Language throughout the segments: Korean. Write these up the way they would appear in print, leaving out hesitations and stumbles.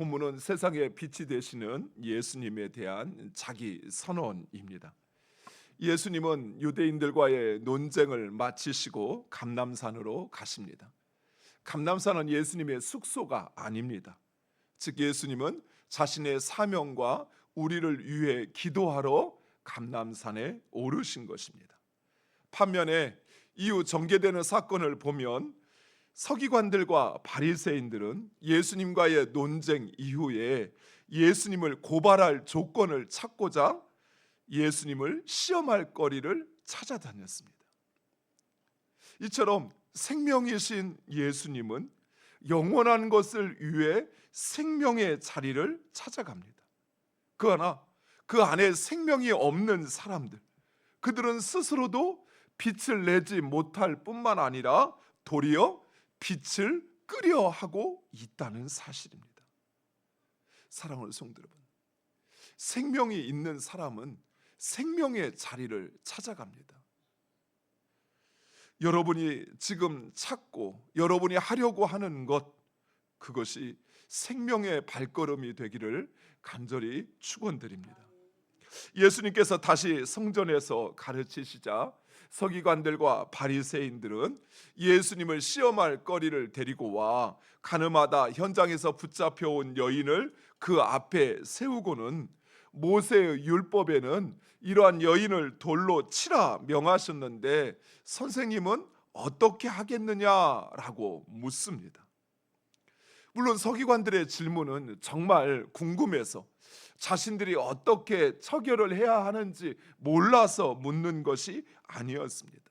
본문은 세상의 빛이 되시는 예수님에 대한 자기 선언입니다. 예수님은 유대인들과의 논쟁을 마치시고 감람산으로 가십니다. 감람산은 예수님의 숙소가 아닙니다. 즉 예수님은 자신의 사명과 우리를 위해 기도하러 감람산에 오르신 것입니다. 반면에 이후 전개되는 사건을 보면 서기관들과 바리새인들은 예수님과의 논쟁 이후에 예수님을 고발할 조건을 찾고자 예수님을 시험할 거리를 찾아다녔습니다. 이처럼 생명이신 예수님은 영원한 것을 위해 생명의 자리를 찾아갑니다. 그러나 그 안에 생명이 없는 사람들, 그들은 스스로도 빛을 내지 못할 뿐만 아니라 도리어 빛을 끄려 하고 있다는 사실입니다. 사랑하는 성도 여러분, 생명이 있는 사람은 생명의 자리를 찾아갑니다. 여러분이 지금 찾고 여러분이 하려고 하는 것, 그것이 생명의 발걸음이 되기를 간절히 축원드립니다. 예수님께서 다시 성전에서 가르치시자 서기관들과 바리새인들은 예수님을 시험할 거리를 데리고 와 가늠하다 현장에서 붙잡혀온 여인을 그 앞에 세우고는 모세의 율법에는 이러한 여인을 돌로 치라 명하셨는데 선생님은 어떻게 하겠느냐라고 묻습니다. 물론 서기관들의 질문은 정말 궁금해서 자신들이 어떻게 처결을 해야 하는지 몰라서 묻는 것이 아니었습니다.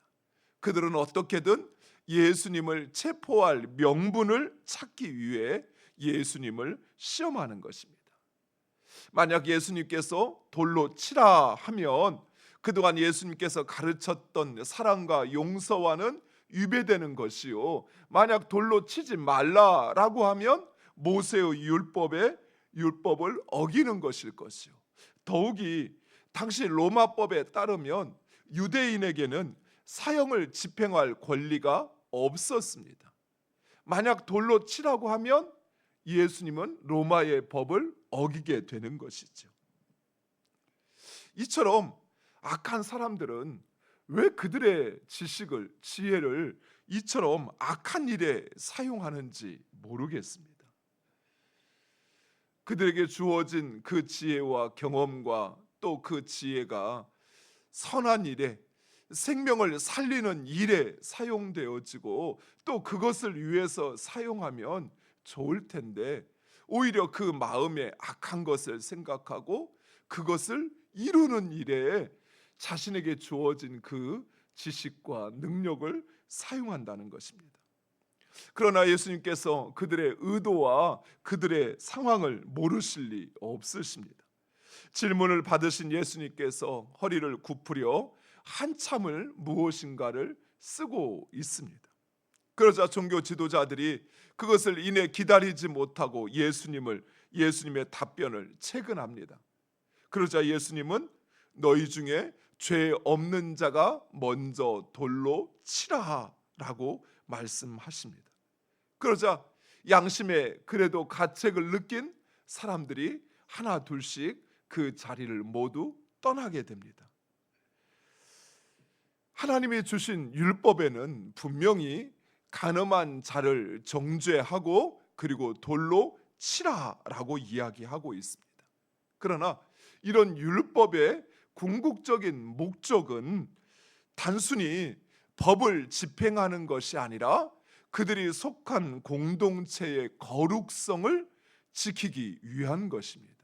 그들은 어떻게든 예수님을 체포할 명분을 찾기 위해 예수님을 시험하는 것입니다. 만약 예수님께서 돌로 치라 하면 그동안 예수님께서 가르쳤던 사랑과 용서와는 위배되는 것이요, 만약 돌로 치지 말라라고 하면 모세의 율법을 어기는 것일 것이요, 더욱이 당시 로마법에 따르면 유대인에게는 사형을 집행할 권리가 없었습니다. 만약 돌로 치라고 하면 예수님은 로마의 법을 어기게 되는 것이죠. 이처럼 악한 사람들은 왜 그들의 지혜를 이처럼 악한 일에 사용하는지 모르겠습니다. 그들에게 주어진 그 지혜와 경험과 또 그 지혜가 선한 일에, 생명을 살리는 일에 사용되어지고 또 그것을 위해서 사용하면 좋을 텐데 오히려 그 마음에 악한 것을 생각하고 그것을 이루는 일에 자신에게 주어진 그 지식과 능력을 사용한다는 것입니다. 그러나 예수님께서 그들의 의도와 그들의 상황을 모르실 리 없으십니다. 질문을 받으신 예수님께서 허리를 굽으려 한참을 무엇인가를 쓰고 있습니다. 그러자 종교 지도자들이 그것을 이내 기다리지 못하고 예수님의 답변을 채근합니다. 그러자 예수님은 너희 중에 죄 없는 자가 먼저 돌로 치라라고 말씀하십니다. 그러자 양심에 그래도 가책을 느낀 사람들이 하나 둘씩 그 자리를 모두 떠나게 됩니다. 하나님이 주신 율법에는 분명히 간음한 자를 정죄하고 그리고 돌로 치라라고 이야기하고 있습니다. 그러나 이런 율법의 궁극적인 목적은 단순히 법을 집행하는 것이 아니라 그들이 속한 공동체의 거룩성을 지키기 위한 것입니다.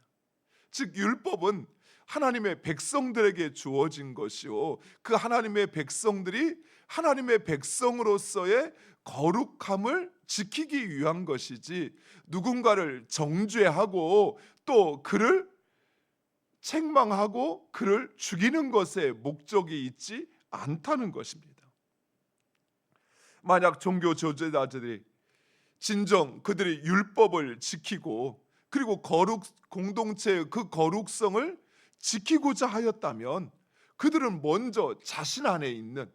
즉 율법은 하나님의 백성들에게 주어진 것이요, 그 하나님의 백성들이 하나님의 백성으로서의 거룩함을 지키기 위한 것이지 누군가를 정죄하고 또 그를 책망하고 그를 죽이는 것에 목적이 있지 않다는 것입니다. 만약 종교 지도자들이 진정 그들이 율법을 지키고 그리고 공동체의 그 거룩성을 지키고자 하였다면 그들은 먼저 자신 안에 있는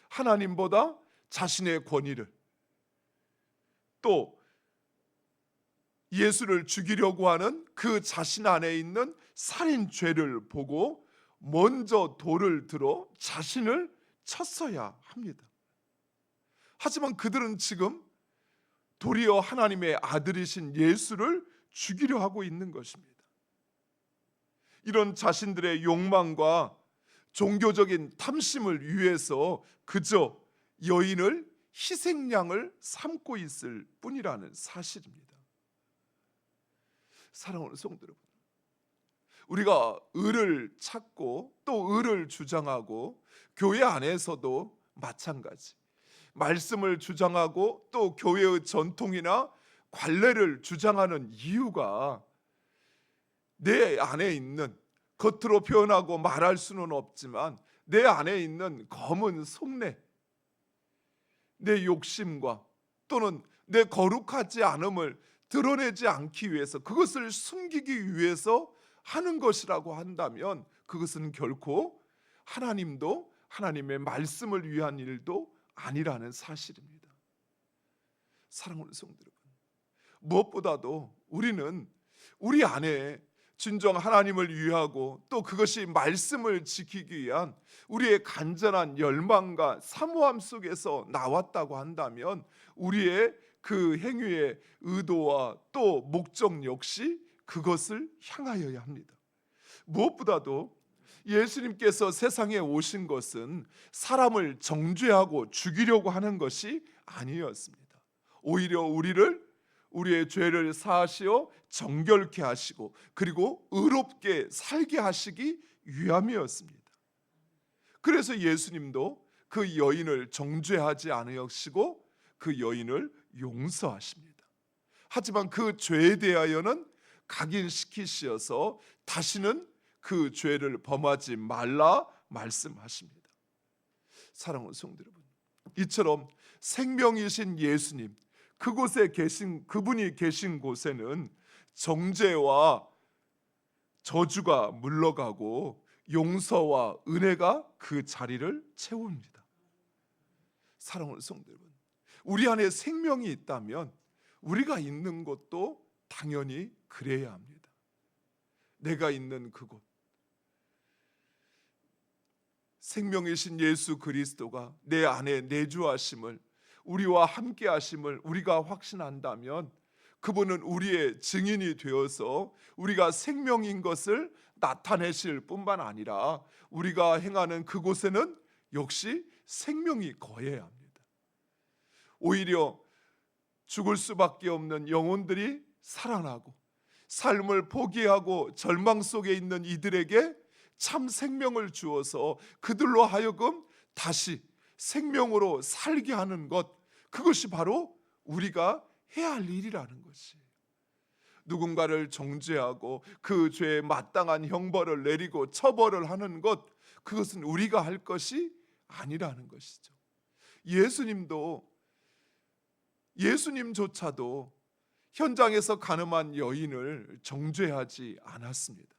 하나님보다 자신의 권위를, 또 예수를 죽이려고 하는 그 자신 안에 있는 살인 죄를 보고 먼저 돌을 들어 자신을 쳤어야 합니다. 하지만 그들은 지금 도리어 하나님의 아들이신 예수를 죽이려 하고 있는 것입니다. 이런 자신들의 욕망과 종교적인 탐심을 위해서 그저 여인을 희생양을 삼고 있을 뿐이라는 사실입니다. 사랑하는 성도 여러분, 우리가 의를 찾고 또 의를 주장하고 교회 안에서도 마찬가지, 말씀을 주장하고 또 교회의 전통이나 관례를 주장하는 이유가 내 안에 있는, 겉으로 표현하고 말할 수는 없지만 내 안에 있는 검은 속내, 내 욕심과 또는 내 거룩하지 않음을 드러내지 않기 위해서, 그것을 숨기기 위해서 하는 것이라고 한다면 그것은 결코 하나님도 하나님의 말씀을 위한 일도 아니라는 사실입니다. 사랑하는 성도 여러분, 무엇보다도 우리는 우리 안에 진정 하나님을 위하고 또 그것이 말씀을 지키기 위한 우리의 간절한 열망과 사모함 속에서 나왔다고 한다면 우리의 그 행위의 의도와 또 목적 역시 그것을 향하여야 합니다. 무엇보다도 예수님께서 세상에 오신 것은 사람을 정죄하고 죽이려고 하는 것이 아니었습니다. 오히려 우리의 죄를 사하시어 정결케 하시고 그리고 의롭게 살게 하시기 위함이었습니다. 그래서 예수님도 그 여인을 정죄하지 않으시고 그 여인을 용서하십니다. 하지만 그 죄에 대하여는 각인시키시어서 다시는 그 죄를 범하지 말라 말씀하십니다. 사랑하는 성도 여러분, 이처럼 생명이신 예수님, 그분이 계신 곳에는 정죄와 저주가 물러가고 용서와 은혜가 그 자리를 채웁니다. 사랑하는 성도 여러분, 우리 안에 생명이 있다면 우리가 있는 곳도 당연히 그래야 합니다. 내가 있는 그곳, 생명이신 예수 그리스도가 내 안에 내주하심을, 우리와 함께 하심을 우리가 확신한다면 그분은 우리의 증인이 되어서 우리가 생명인 것을 나타내실 뿐만 아니라 우리가 행하는 그곳에는 역시 생명이 거해야 합니다. 오히려 죽을 수밖에 없는 영혼들이 살아나고 삶을 포기하고 절망 속에 있는 이들에게 참 생명을 주어서 그들로 하여금 다시 생명으로 살게 하는 것, 그것이 바로 우리가 해야 할 일이라는 것이에요. 누군가를 정죄하고 그 죄에 마땅한 형벌을 내리고 처벌을 하는 것, 그것은 우리가 할 것이 아니라는 것이죠. 예수님조차도 현장에서 간음한 여인을 정죄하지 않았습니다.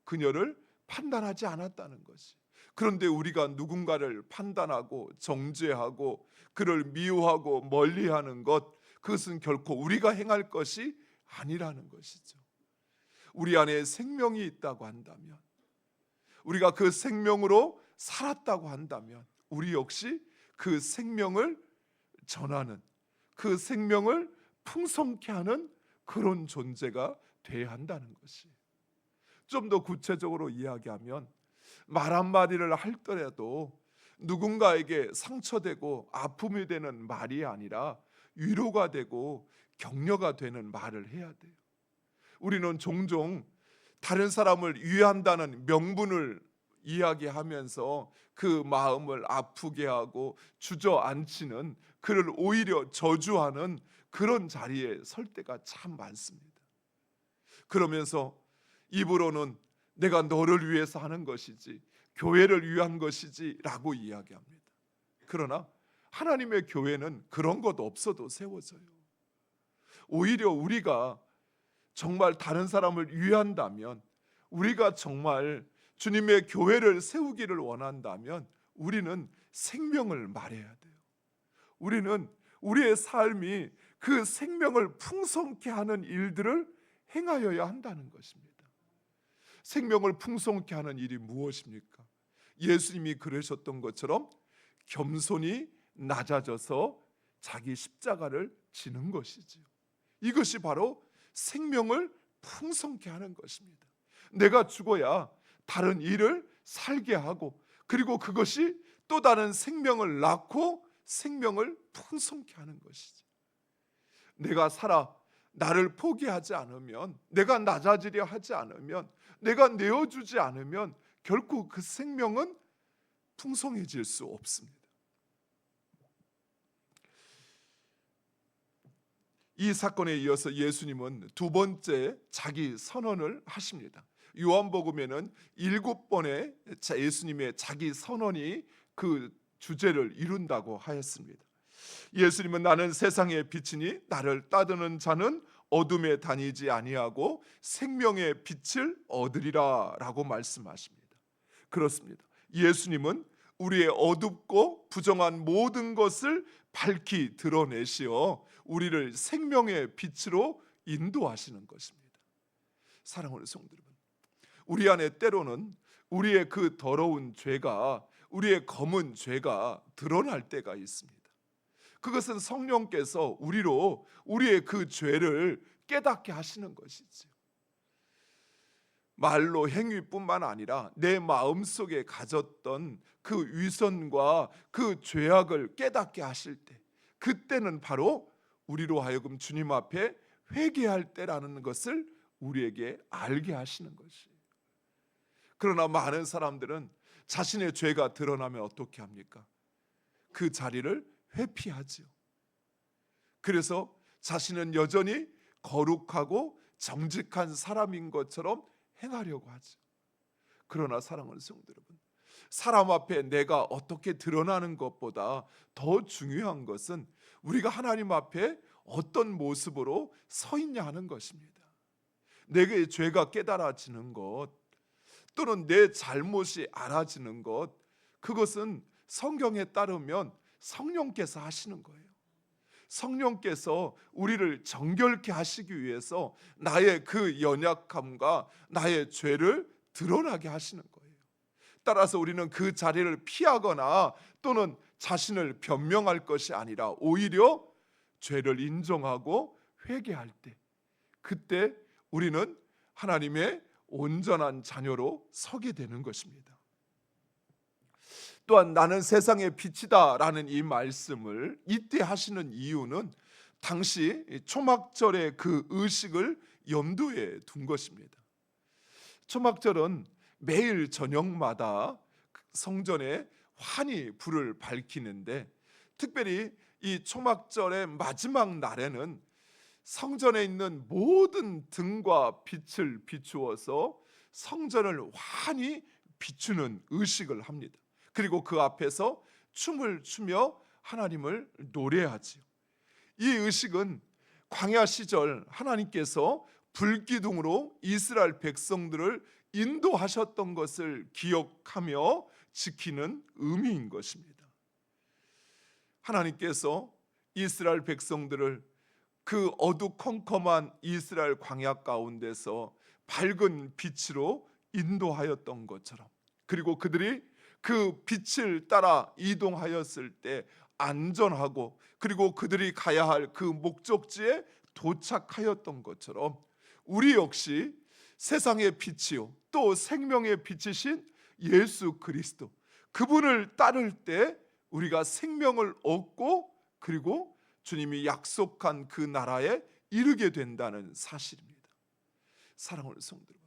그녀를 판단하지 않았다는 것이. 그런데 우리가 누군가를 판단하고 정죄하고 그를 미워하고 멀리하는 것, 그것은 결코 우리가 행할 것이 아니라는 것이죠. 우리 안에 생명이 있다고 한다면, 우리가 그 생명으로 살았다고 한다면 우리 역시 그 생명을 전하는, 그 생명을 풍성케 하는 그런 존재가 돼야 한다는 것이. 좀 더 구체적으로 이야기하면 말 한마디를 할더라도 누군가에게 상처되고 아픔이 되는 말이 아니라 위로가 되고 격려가 되는 말을 해야 돼요. 우리는 종종 다른 사람을 위한다는 명분을 이야기하면서 그 마음을 아프게 하고 주저앉히는, 그를 오히려 저주하는 그런 자리에 설 때가 참 많습니다. 그러면서 입으로는 내가 너를 위해서 하는 것이지, 교회를 위한 것이지 라고 이야기합니다. 그러나 하나님의 교회는 그런 것 없어도 세워져요. 오히려 우리가 정말 다른 사람을 위한다면, 우리가 정말 주님의 교회를 세우기를 원한다면 우리는 생명을 말해야 돼요. 우리는 우리의 삶이 그 생명을 풍성케 하는 일들을 행하여야 한다는 것입니다. 생명을 풍성케 하는 일이 무엇입니까? 예수님이 그러셨던 것처럼 겸손히 낮아져서 자기 십자가를 지는 것이지요. 이것이 바로 생명을 풍성케 하는 것입니다. 내가 죽어야 다른 일을 살게 하고, 그리고 그것이 또 다른 생명을 낳고 생명을 풍성케 하는 것이죠. 내가 살아 나를 포기하지 않으면, 내가 낮아지려 하지 않으면, 내가 내어주지 않으면 결코 그 생명은 풍성해질 수 없습니다. 이 사건에 이어서 예수님은 두 번째 자기 선언을 하십니다. 요한복음에는 7번의 예수님의 자기 선언이 그 주제를 이룬다고 하였습니다. 예수님은 나는 세상의 빛이니 나를 따르는 자는 어둠에 다니지 아니하고 생명의 빛을 얻으리라 라고 말씀하십니다. 그렇습니다. 예수님은 우리의 어둡고 부정한 모든 것을 밝히 드러내시어 우리를 생명의 빛으로 인도하시는 것입니다. 사랑하는 성도 여러분, 우리 안에 때로는 우리의 그 더러운 죄가, 우리의 검은 죄가 드러날 때가 있습니다. 그것은 성령께서 우리로 우리의 그 죄를 깨닫게 하시는 것이죠. 말로 행위뿐만 아니라 내 마음속에 가졌던 그 위선과 그 죄악을 깨닫게 하실 때, 그때는 바로 우리로 하여금 주님 앞에 회개할 때라는 것을 우리에게 알게 하시는 것이에요. 그러나 많은 사람들은 자신의 죄가 드러나면 어떻게 합니까? 그 자리를 회피하지요. 그래서 자신은 여전히 거룩하고 정직한 사람인 것처럼 행하려고 하죠. 그러나 사랑하는 성도 여러분, 사람 앞에 내가 어떻게 드러나는 것보다 더 중요한 것은 우리가 하나님 앞에 어떤 모습으로 서 있냐 하는 것입니다. 내게 죄가 깨달아지는 것, 또는 내 잘못이 알아지는 것, 그것은 성경에 따르면 성령께서 하시는 거예요. 성령께서 우리를 정결케 하시기 위해서 나의 그 연약함과 나의 죄를 드러나게 하시는 거예요. 따라서 우리는 그 자리를 피하거나 또는 자신을 변명할 것이 아니라 오히려 죄를 인정하고 회개할 때, 그때 우리는 하나님의 온전한 자녀로 서게 되는 것입니다. 또한 나는 세상의 빛이다 라는 이 말씀을 이때 하시는 이유는 당시 초막절의 그 의식을 염두에 둔 것입니다. 초막절은 매일 저녁마다 성전에 환히 불을 밝히는데, 특별히 이 초막절의 마지막 날에는 성전에 있는 모든 등과 빛을 비추어서 성전을 환히 비추는 의식을 합니다. 그리고 그 앞에서 춤을 추며 하나님을 노래하지요. 이 의식은 광야 시절 하나님께서 불기둥으로 이스라엘 백성들을 인도하셨던 것을 기억하며 지키는 의미인 것입니다. 하나님께서 이스라엘 백성들을 그 어두컴컴한 이스라엘 광야 가운데서 밝은 빛으로 인도하였던 것처럼, 그리고 그들이 그 빛을 따라 이동하였을 때 안전하고, 그리고 그들이 가야 할 그 목적지에 도착하였던 것처럼 우리 역시 세상의 빛이요 또 생명의 빛이신 예수 그리스도, 그분을 따를 때 우리가 생명을 얻고, 그리고 주님이 약속한 그 나라에 이르게 된다는 사실입니다. 사랑하는 성도 여러분,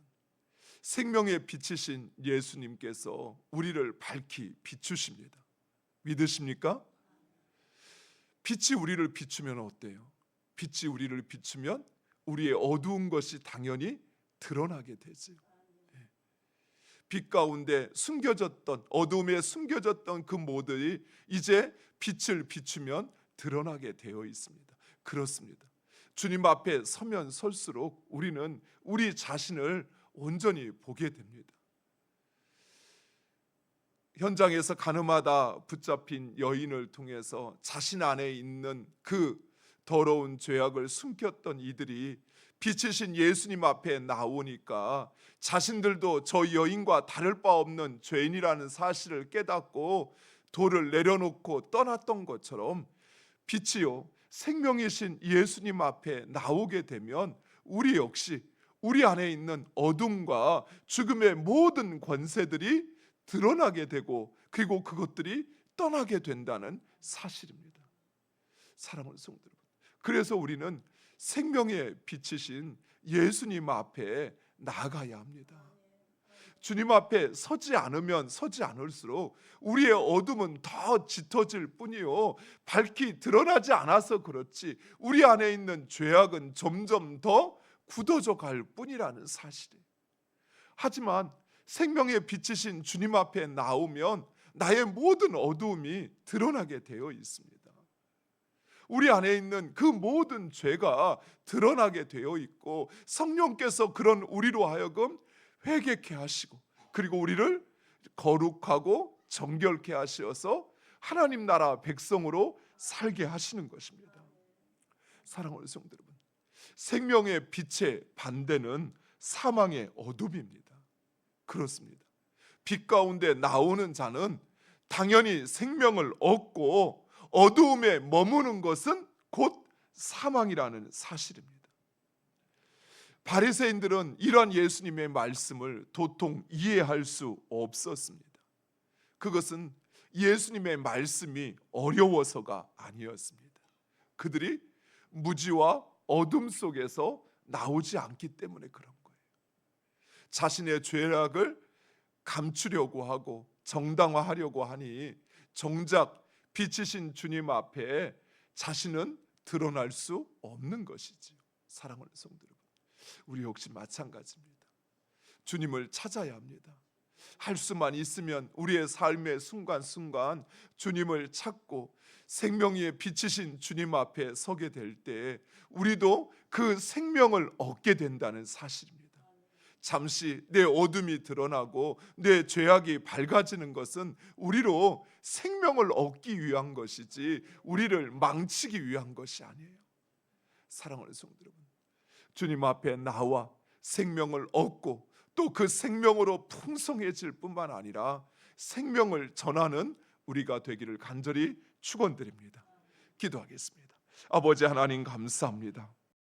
생명의 빛이신 예수님께서 우리를 밝히 비추십니다. 믿으십니까? 빛이 우리를 비추면 어때요? 빛이 우리를 비추면 우리의 어두운 것이 당연히 드러나게 되죠. 빛 가운데 숨겨졌던, 어둠에 숨겨졌던 그 모델이 이제 빛을 비추면 드러나게 되어 있습니다. 그렇습니다. 주님 앞에 서면 설수록 우리는 우리 자신을 온전히 보게 됩니다. 현장에서 가늠하다 붙잡힌 여인을 통해서 자신 안에 있는 그 더러운 죄악을 숨겼던 이들이 빛이신 예수님 앞에 나오니까 자신들도 저 여인과 다를 바 없는 죄인이라는 사실을 깨닫고 돌을 내려놓고 떠났던 것처럼 빛이요 생명이신 예수님 앞에 나오게 되면 우리 역시 우리 안에 있는 어둠과 죽음의 모든 권세들이 드러나게 되고 그리고 그것들이 떠나게 된다는 사실입니다. 사랑하는 성도 여러분, 그래서 우리는 생명의 빛이신 예수님 앞에 나아가야 합니다. 주님 앞에 서지 않으면 서지 않을수록 우리의 어둠은 더 짙어질 뿐이요 밝히 드러나지 않아서 그렇지 우리 안에 있는 죄악은 점점 더 굳어져 갈 뿐이라는 사실이에요. 하지만 생명의 빛이신 주님 앞에 나오면 나의 모든 어두움이 드러나게 되어 있습니다. 우리 안에 있는 그 모든 죄가 드러나게 되어 있고 성령께서 그런 우리로 하여금 회개케 하시고 그리고 우리를 거룩하고 정결케 하셔서 하나님 나라 백성으로 살게 하시는 것입니다. 사랑하는 성도 여러분, 생명의 빛의 반대는 사망의 어둠입니다. 그렇습니다. 빛 가운데 나오는 자는 당연히 생명을 얻고 어두움에 머무는 것은 곧 사망이라는 사실입니다. 바리새인들은 이러한 예수님의 말씀을 도통 이해할 수 없었습니다. 그것은 예수님의 말씀이 어려워서가 아니었습니다. 그들이 무지와 어둠 속에서 나오지 않기 때문에 그런 거예요. 자신의 죄악을 감추려고 하고 정당화하려고 하니 정작 빛이신 주님 앞에 자신은 드러날 수 없는 것이지요. 사랑하는 성도 여러분, 우리 역시 마찬가지입니다. 주님을 찾아야 합니다. 할 수만 있으면 우리의 삶의 순간순간 주님을 찾고 생명의 빛이신 주님 앞에 서게 될 때 우리도 그 생명을 얻게 된다는 사실입니다. 잠시 내 어둠이 드러나고 내 죄악이 밝아지는 것은 우리로 생명을 얻기 위한 것이지 우리를 망치기 위한 것이 아니에요. 사랑하는 성도 여러분, 주님 앞에 나와 생명을 얻고 또 그 생명으로 풍성해질 뿐만 아니라 생명을 전하는 우리가 되기를 간절히 축원드립니다. 기도하겠습니다. 아버지 하나님 감사합니다.